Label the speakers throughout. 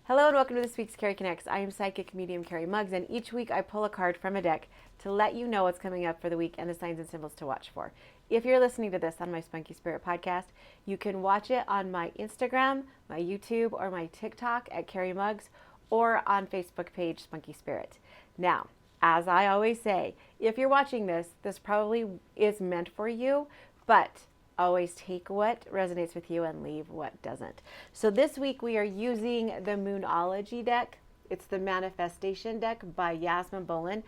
Speaker 1: Hello and welcome to this week's Cari Connects. I am Psychic Medium Cari Mugz, and each week I pull a card from a deck to let you know what's coming up for the week and the signs and symbols to watch for. If you're listening to this on my Spunky Spirit podcast, you can watch it on my Instagram, my YouTube, or my TikTok at Cari Mugz, or on Facebook page Spunky Spirit. Now, as I always say, if you're watching this, this probably is meant for you, but always take what resonates with you and leave what doesn't. So this week we are using the Moonology deck. It's the Manifestation deck by Yasmin Bolin,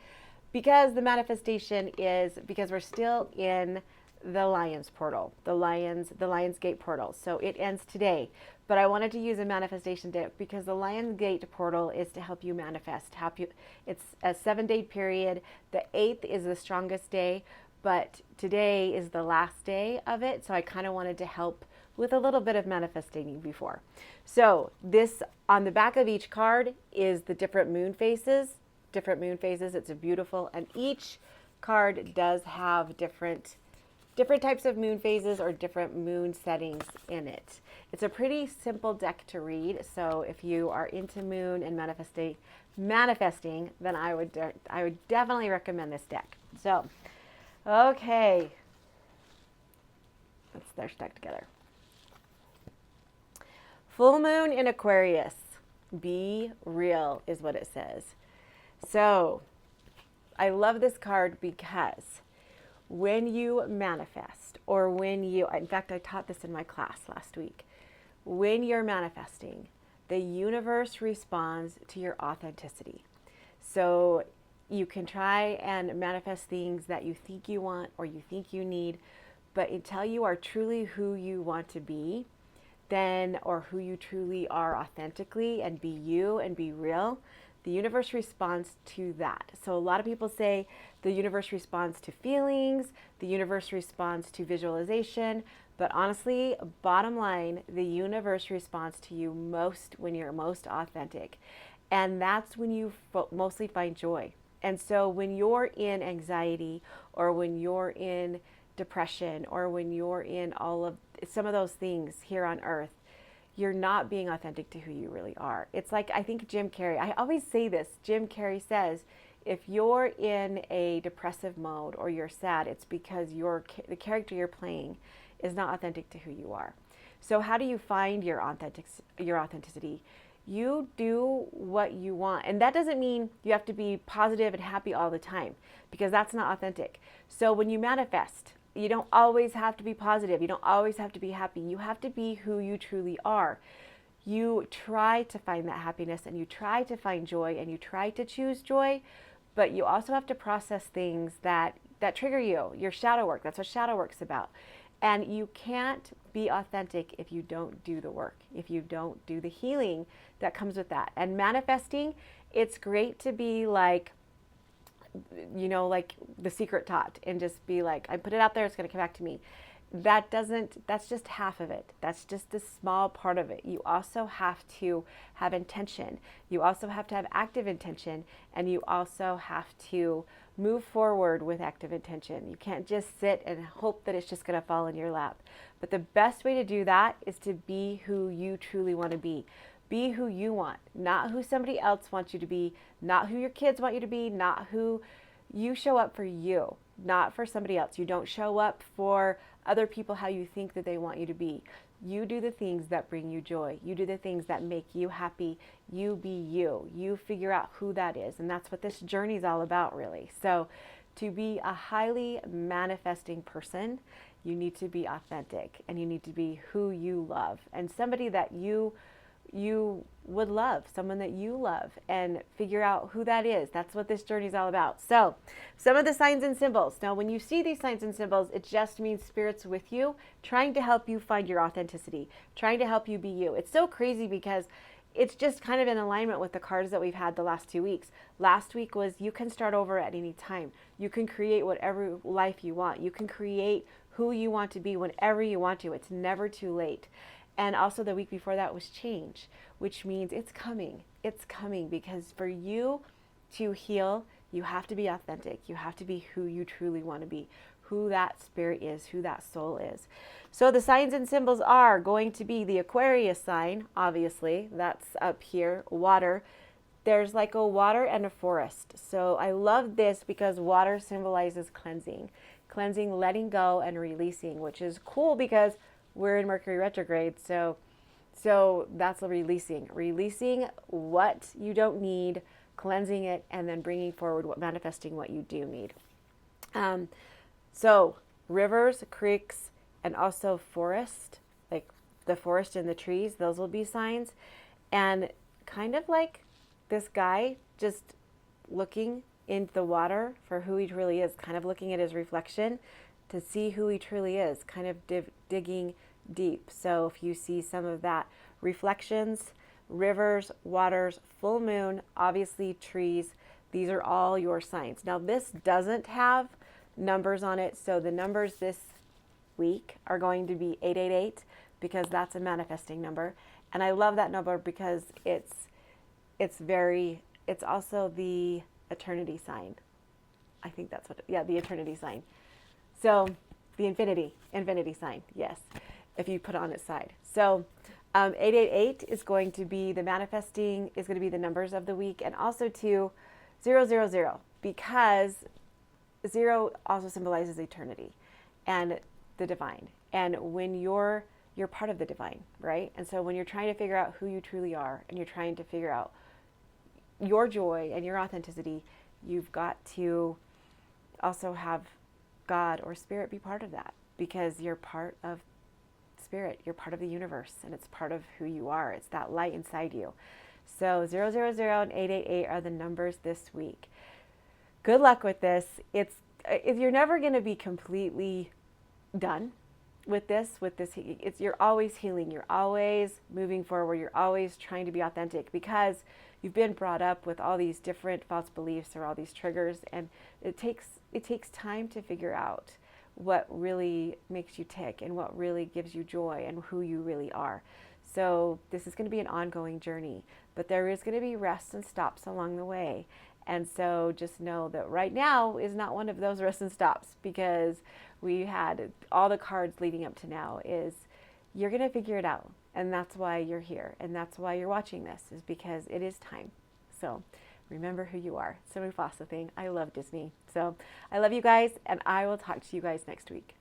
Speaker 1: because the manifestation is because we're still in the Lion's portal, the Lion's Gate portal. So it ends today, but I wanted to use a manifestation deck because the Lion's Gate portal is to help you manifest. It's a 7-day period. The 8th is the strongest day, but today is the last day of it, so I kind of wanted to help with a little bit of manifesting before. So this, on the back of each card, is the different moon phases. It's a beautiful, and each card does have different types of moon phases or different moon settings in it. It's a pretty simple deck to read, so if you are into moon and manifesting, then I would definitely recommend this deck. So, okay, they're stuck together. Full moon in Aquarius. Be real is what it says. So I love this card because when you manifest, or in fact, I taught this in my class last week. When you're manifesting, the universe responds to your authenticity. So you can try and manifest things that you think you want or you think you need, but until you are truly who you want to be, then, or who you truly are authentically, and be you and be real, the universe responds to that. So a lot of people say the universe responds to feelings, the universe responds to visualization, but honestly, bottom line, the universe responds to you most when you're most authentic. And that's when you mostly find joy. And so when you're in anxiety, or when you're in depression, or when you're in all of some of those things here on earth, you're not being authentic to who you really are. It's like, I think Jim Carrey, I always say this, Jim Carrey says, if you're in a depressive mode or you're sad, it's because the character you're playing is not authentic to who you are. So how do you find your authenticity? You do what you want. And that doesn't mean you have to be positive and happy all the time, because that's not authentic. So when you manifest, you don't always have to be positive. You don't always have to be happy. You have to be who you truly are. You try to find that happiness, and you try to find joy, and you try to choose joy, but you also have to process things that trigger you, your shadow work. That's what shadow work's about. And you can't be authentic if you don't do the work, if you don't do the healing that comes with that. And manifesting, it's great to be like, like the secret taught, and just be like, I put it out there, it's going to come back to me. That's just half of it. That's just a small part of it. You also have to have intention. You also have to have active intention, and you also have to move forward with active intention. You can't just sit and hope that it's just going to fall in your lap. But the best way to do that is to be who you truly want to be. Be who you want, not who somebody else wants you to be, not who your kids want you to be, not who you show up for you, not for somebody else. You don't show up for other people how you think that they want you to be. You do the things that bring you joy. You do the things that make you happy. You be you. You figure out who that is. And that's what this journey is all about, really. So to be a highly manifesting person, you need to be authentic, and you need to be who you love, and somebody that you would love, someone that you love, and figure out who that is. That's what this journey is all about. So some of the signs and symbols. Now, when you see these signs and symbols, it just means Spirit's with you, trying to help you find your authenticity, trying to help you be you. It's so crazy because it's just kind of in alignment with the cards that we've had the last 2 weeks. Last week was, you can start over at any time. You can create whatever life you want. You can create who you want to be whenever you want to. It's never too late. And also the week before that was change, which means it's coming. It's coming, because for you to heal, you have to be authentic. You have to be who you truly want to be, who that spirit is, who that soul is. So the signs and symbols are going to be the Aquarius sign, obviously, that's up here, water. There's like a water and a forest. So I love this because water symbolizes cleansing, letting go and releasing, which is cool because we're in Mercury retrograde. So that's releasing what you don't need, cleansing it, and then bringing forward manifesting what you do need. So rivers, creeks, and also forest, like the forest and the trees, those will be signs. And kind of like this guy just looking into the water for who he truly is, kind of looking at his reflection to see who he truly is, kind of digging deep. So if you see some of that, reflections, rivers, waters, full moon, obviously trees, these are all your signs. Now this doesn't have numbers on it, so the numbers this week are going to be 888 because that's a manifesting number. And I love that number because it's also the eternity sign. I think that's what, the eternity sign. So the infinity sign, yes, if you put it on its side. So 888 is going to be the manifesting, is going to be the numbers of the week, and also 000, because 0 also symbolizes eternity and the divine. And when you're part of the divine, right? And so when you're trying to figure out who you truly are, and you're trying to figure out your joy and your authenticity, you've got to also have God or spirit be part of that, because you're part of spirit, you're part of the universe, and it's part of who you are. It's that light inside you. So 000 and 888 are the numbers this week. Good luck with this. You're never going to be completely done with this. You're always healing. You're always moving forward. You're always trying to be authentic because you've been brought up with all these different false beliefs or all these triggers, and it takes time to figure out what really makes you tick and what really gives you joy and who you really are. So this is going to be an ongoing journey, but there is going to be rests and stops along the way. And so just know that right now is not one of those rests and stops, because we had all the cards leading up to now is you're going to figure it out. And that's why you're here. And that's why you're watching this, is because it is time. So remember who you are. It's a Mufasa thing. I love Disney. So I love you guys, and I will talk to you guys next week.